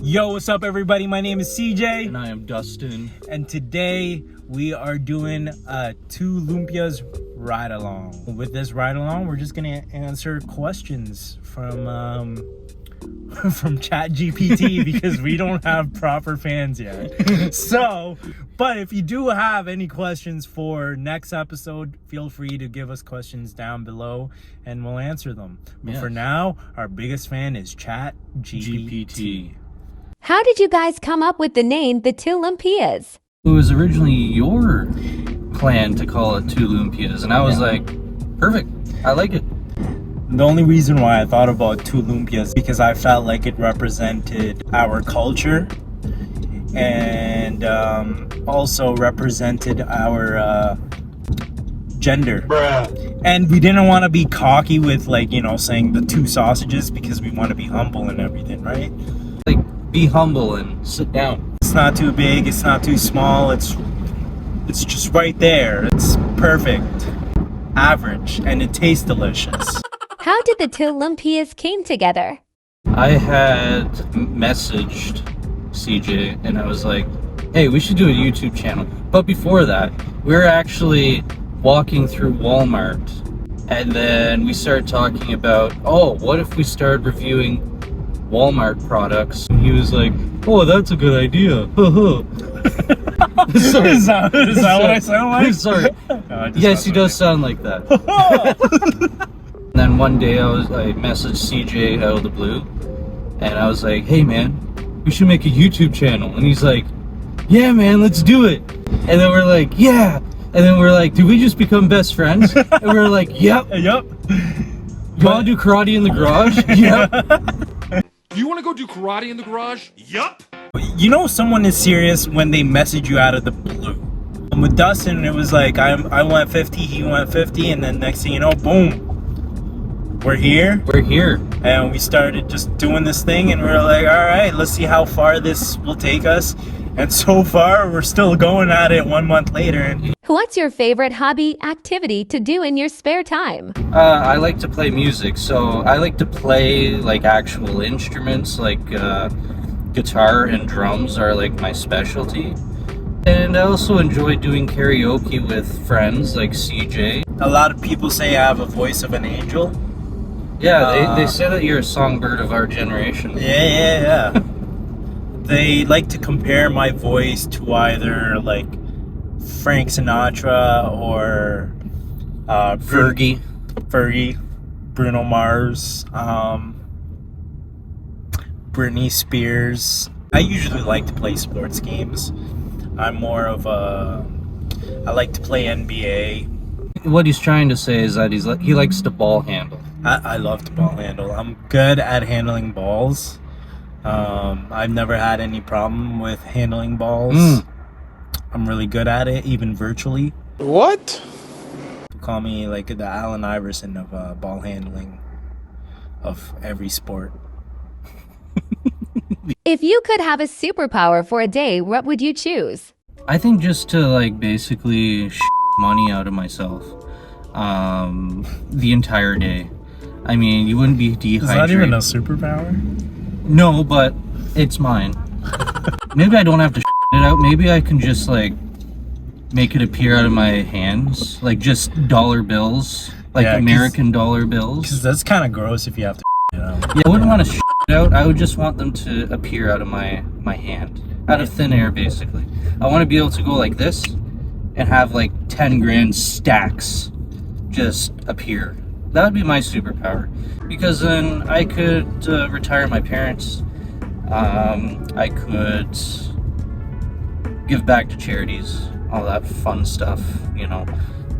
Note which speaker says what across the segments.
Speaker 1: Yo, what's up everybody? My name is CJ.
Speaker 2: And I am Dustin.
Speaker 1: And today we are doing a Two Lumpias ride along. With this ride along, we're just gonna answer questions from ChatGPT because we don't have proper fans yet. So, but if you do have any questions for next episode, feel free to give us questions down below and we'll answer them. But for now, our biggest fan is ChatGPT.
Speaker 3: How did you guys come up with the name the Two Lumpias?
Speaker 2: It was originally your plan to call it Two Lumpias, and I was like, perfect, I like it.
Speaker 1: The only reason why I thought about Two Lumpias because I felt like it represented our culture and also represented our gender. Bruh. And we didn't want to be cocky with, like, you know, saying the two sausages because we want to be humble and everything, right?
Speaker 2: Like, be humble and sit down.
Speaker 1: It's not too big, it's not too small, it's just right there. It's perfect, average, and it tastes delicious.
Speaker 3: How did the Two Lumpias came together?
Speaker 2: I had messaged CJ and I was like, hey, we should do a YouTube channel. But before that, we were actually walking through Walmart and then we started talking about, oh, what if we started reviewing Walmart products? And he was like, oh, that's a good idea. Sorry.
Speaker 1: Is that what I sound like?
Speaker 2: Sorry.
Speaker 1: No,
Speaker 2: yes, he does sound like that. And then one day I messaged CJ out of the blue and I was like, hey man, we should make a YouTube channel. And he's like, yeah man, let's do it. And then we're like, yeah. And then we're like, did we just become best friends? And we're like, yep.
Speaker 1: Yep.
Speaker 2: You want to do karate in the garage? Yep.
Speaker 4: Do you want to go do karate in the garage? Yup.
Speaker 1: You know someone is serious when they message you out of the blue. With Dustin, it was like I went 50, he went 50, and then next thing you know, boom, we're here.
Speaker 2: We're here.
Speaker 1: And we started just doing this thing, and we're like, all right, let's see how far this will take us. And so far, we're still going at it 1 month later. And
Speaker 3: What's your favorite hobby activity to do in your spare time?
Speaker 2: I like to play music, so I like to play like actual instruments, like guitar and drums are like my specialty. And I also enjoy doing karaoke with friends like CJ.
Speaker 1: a lot of people say I have a voice of an angel.
Speaker 2: Yeah, they say that you're a songbird of our generation.
Speaker 1: Yeah. They like to compare my voice to either like Frank Sinatra or
Speaker 2: Fergie,
Speaker 1: Bruno Mars, Britney Spears. I usually like to play sports games. I'm more of I like to play NBA.
Speaker 2: What he's trying to say is that he likes to ball handle.
Speaker 1: I love to ball handle. I'm good at handling balls. I've never had any problem with handling balls. I'm really good at it, even virtually.
Speaker 4: What?
Speaker 1: Call me like the Allen Iverson of ball handling of every sport.
Speaker 3: If you could have a superpower for a day, what would you choose?
Speaker 2: I think just to like basically money out of myself the entire day. I mean, you wouldn't be dehydrated.
Speaker 1: Is that even a superpower?
Speaker 2: No, but it's mine. Maybe I don't have to it out. Maybe I can just like make it appear out of my hands, like just dollar bills, like American dollar bills.
Speaker 1: Because that's kind of gross if you have to it out.
Speaker 2: Yeah, I wouldn't want to it out. I would just want them to appear out of my hand, out of thin air, basically. I want to be able to go like this and have like 10 grand stacks just appear. That would be my superpower, because then I could retire my parents. I could give back to charities, all that fun stuff, you know.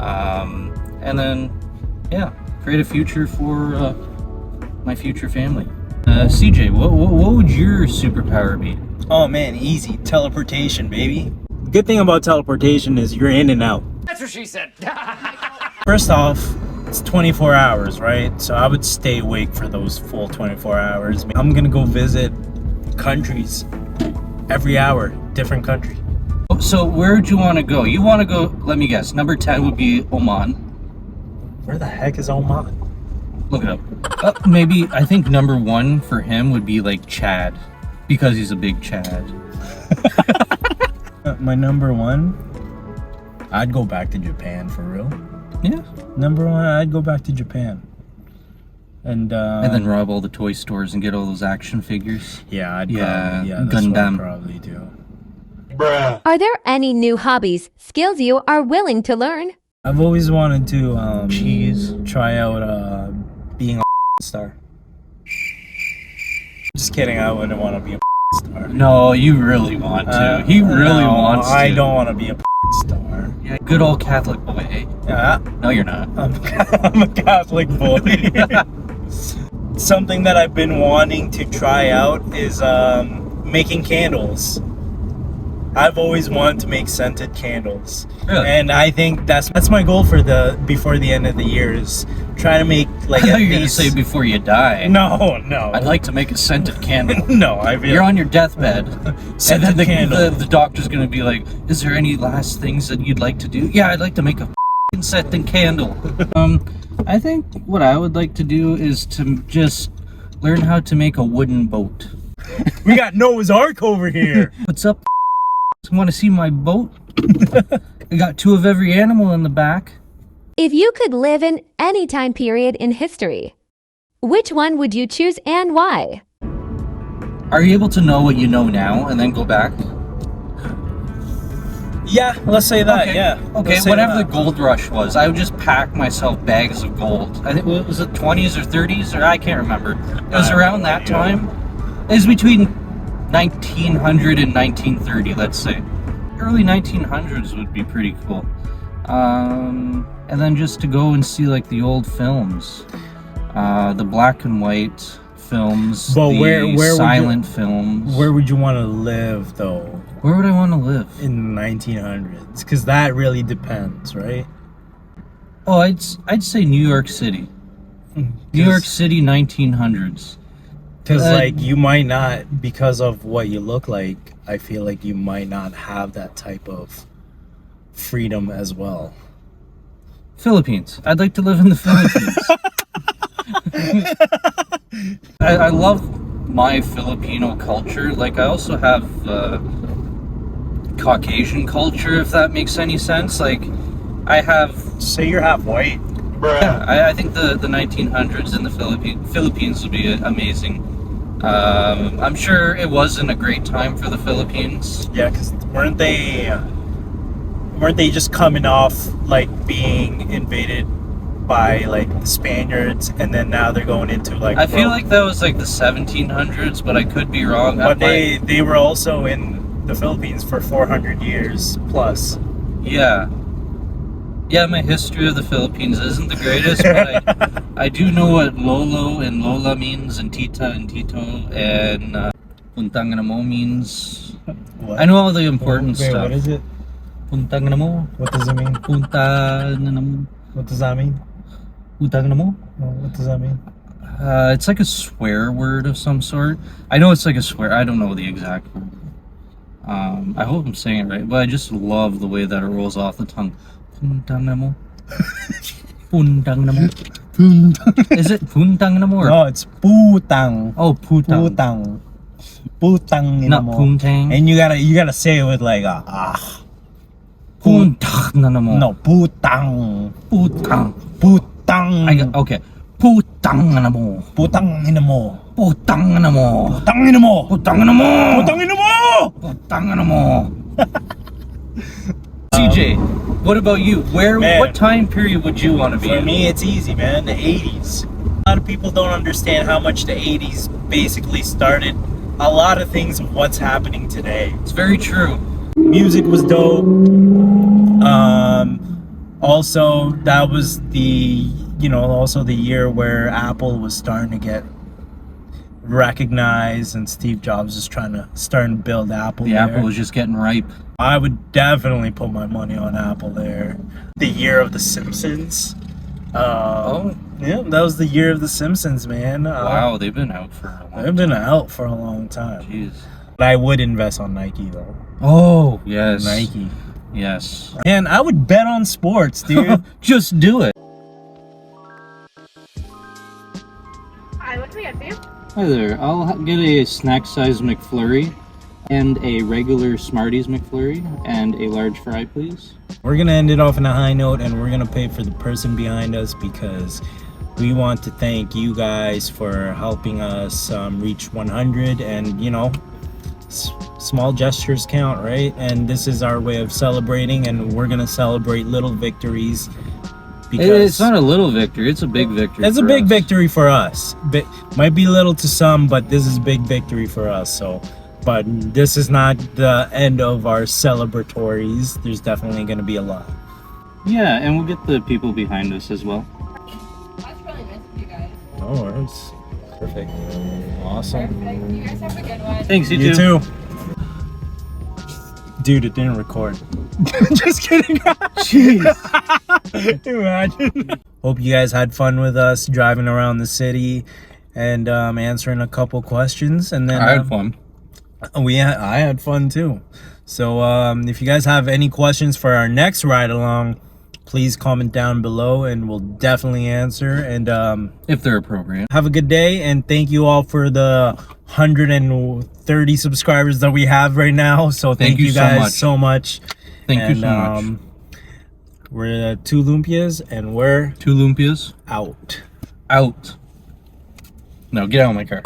Speaker 2: And then, yeah, create a future for my future family. CJ, what would your superpower be?
Speaker 1: Oh man, easy. Teleportation, baby. The good thing about teleportation is you're in and out.
Speaker 4: That's what she said.
Speaker 1: First off, it's 24 hours, right? So I would stay awake for those full 24 hours. I'm gonna go visit countries every hour, different country.
Speaker 2: So where would you want to go? You want to go, let me guess, number 10 would be Oman.
Speaker 1: Where the heck is Oman?
Speaker 2: Look it up. Maybe, I think number 1 for him would be like Chad. Because he's a big Chad.
Speaker 1: My number one, I'd go back to Japan for real.
Speaker 2: Yeah.
Speaker 1: Number one, I'd go back to Japan. And
Speaker 2: then rob all the toy stores and get all those action figures.
Speaker 1: yeah, I'd
Speaker 2: Yeah,
Speaker 1: probably, that's what I'd
Speaker 2: Gundam.
Speaker 1: probably do.
Speaker 3: Are there any new hobbies, skills you are willing to learn?
Speaker 1: I've always wanted to try out being a star. Just kidding, I wouldn't want to be a star.
Speaker 2: No, you really want to. He really
Speaker 1: no,
Speaker 2: wants to.
Speaker 1: I don't want to be a star.
Speaker 2: Yeah, good old Catholic boy, eh?
Speaker 1: Yeah,
Speaker 2: No, you're not.
Speaker 1: I'm a Catholic boy. Something that I've been wanting to try out is making candles. I've always wanted to make scented candles.
Speaker 2: Really?
Speaker 1: And I think that's my goal for before the end of the year is try to make like
Speaker 2: I
Speaker 1: at
Speaker 2: thought you were gonna
Speaker 1: least...
Speaker 2: say before you die.
Speaker 1: No.
Speaker 2: I'd like to make a scented candle.
Speaker 1: No, I feel
Speaker 2: You're on your deathbed,
Speaker 1: Scented
Speaker 2: and then
Speaker 1: candle.
Speaker 2: the doctor's gonna be like, "Is there any last things that you'd like to do?" Yeah, I'd like to make a f***ing scented candle. I think what I would like to do is to just learn how to make a wooden boat.
Speaker 1: We got Noah's Ark over here.
Speaker 2: What's up? Want to see my boat? I got 2 of every animal in the back.
Speaker 3: If you could live in any time period in history, which one would you choose and why?
Speaker 2: Are you able to know what you know now and then go back?
Speaker 1: Yeah, let's say that.
Speaker 2: Okay.
Speaker 1: Yeah.
Speaker 2: Okay,
Speaker 1: Let's say
Speaker 2: whenever
Speaker 1: that.
Speaker 2: the gold rush was, I would just pack myself bags of gold. I think, was it 20s or 30s? Or I can't remember. It was around that time. It was between 1900 and 1930, let's say. Early 1900s would be pretty cool. And then just to go and see like the old films. The black and white films,
Speaker 1: But
Speaker 2: the
Speaker 1: where would you-
Speaker 2: silent films.
Speaker 1: Where would you want to live though
Speaker 2: Where would I want to live?
Speaker 1: in the 1900s? Because that really depends, right?
Speaker 2: Oh, I'd say New York City. New York City 1900s.
Speaker 1: Because like you might not, because of what you look like, I feel like you might not have that type of freedom as well.
Speaker 2: Philippines. I'd like to live in the Philippines. I love my Filipino culture. Like I also have Caucasian culture, if that makes any sense. Like I have,
Speaker 1: Say you're half white.
Speaker 2: yeah, I think the 1900s in the Philippines would be amazing. I'm sure it wasn't a great time for the Philippines.
Speaker 1: Yeah, because weren't they just coming off like being invaded by like the Spaniards, and then now they're going into like.
Speaker 2: I feel like that was like the 1700s, but I could be wrong.
Speaker 1: But they were also in the Philippines for 400 years plus.
Speaker 2: Yeah. Yeah, my history of the Philippines isn't the greatest, but I do know what Lolo and Lola means, and Tita and Tito, and Puntang na mo means.
Speaker 1: What?
Speaker 2: I know all the important
Speaker 1: Wait,
Speaker 2: stuff.
Speaker 1: what is it?
Speaker 2: Puntang na mo.
Speaker 1: What does it mean?
Speaker 2: Punta na mo.
Speaker 1: What does that mean?
Speaker 2: Puntang na mo.
Speaker 1: What does that mean?
Speaker 2: It's like a swear word of some sort. I know it's like a swear. I don't know the exact word. I hope I'm saying it right, but I just love the way that it rolls off the tongue. Puntang na mo. Puntang na mo. Is it puntang na mo?
Speaker 1: No, it's putang.
Speaker 2: Oh, putang.
Speaker 1: Putang. Putang
Speaker 2: Not
Speaker 1: mo.
Speaker 2: puntang.
Speaker 1: And you gotta say it with like a
Speaker 2: Puntang na mo.
Speaker 1: No, putang.
Speaker 2: Putang.
Speaker 1: Putang.
Speaker 2: Okay. Putang na mo.
Speaker 1: Putang ina mo.
Speaker 2: Putang na mo.
Speaker 1: Putang ina mo.
Speaker 2: Putang na mo.
Speaker 1: Putang ina mo.
Speaker 2: Putang na mo. CJ, what about you?
Speaker 1: Man.
Speaker 2: What time period would you want to be
Speaker 1: For
Speaker 2: in?
Speaker 1: me, it's easy, man. The 80s. A lot of people don't understand how much the 80s basically started a lot of things of what's happening today.
Speaker 2: It's very true.
Speaker 1: Music was dope. Also, that was also the year where Apple was starting to get recognized, and Steve Jobs was starting to build Apple.
Speaker 2: The
Speaker 1: there.
Speaker 2: apple was just getting ripe.
Speaker 1: I would definitely put my money on Apple there. The year of The Simpsons. Yeah, that was the year of The Simpsons, man.
Speaker 2: Wow, they've been out for a long
Speaker 1: They've been out for a long time.
Speaker 2: Jeez.
Speaker 1: But I would invest on Nike though.
Speaker 2: Oh, yes.
Speaker 1: Nike.
Speaker 2: Yes.
Speaker 1: And I would bet on sports, dude.
Speaker 2: Just do it.
Speaker 5: Hi, what can we get for you?
Speaker 2: Hi there. I'll get a snack size McFlurry and a regular Smarties McFlurry and a large fry, please.
Speaker 1: We're gonna end it off on a high note, and we're gonna pay for the person behind us because we want to thank you guys for helping us reach 100. And you know, small gestures count, right? And this is our way of celebrating, and we're gonna celebrate little victories. Because
Speaker 2: It's not a little victory, it's a big victory.
Speaker 1: it's a
Speaker 2: for
Speaker 1: big
Speaker 2: us.
Speaker 1: victory for us. But might be little to some, but this is big victory for us. So, but this is not the end of our celebratories. There's definitely going to be a lot.
Speaker 2: Yeah, and we'll get the people behind us as well.
Speaker 5: That's really nice of you guys.
Speaker 1: No worries. Perfect. Awesome.
Speaker 5: Perfect. You guys have a good one.
Speaker 2: Thanks,
Speaker 1: You too. Dude, it didn't record. Just kidding.
Speaker 2: Jeez.
Speaker 1: Imagine. Hope you guys had fun with us driving around the city and answering a couple questions. And then
Speaker 2: I had fun.
Speaker 1: I had fun too. So if you guys have any questions for our next ride along, please comment down below and we'll definitely answer. And
Speaker 2: If they're appropriate.
Speaker 1: have a good day, and thank you all for the 130 subscribers that we have right now. So thank you guys so much.
Speaker 2: Thank you so much.
Speaker 1: We're Two Lumpias, and we're
Speaker 2: Two Lumpias
Speaker 1: out.
Speaker 2: out. No, get out of my car.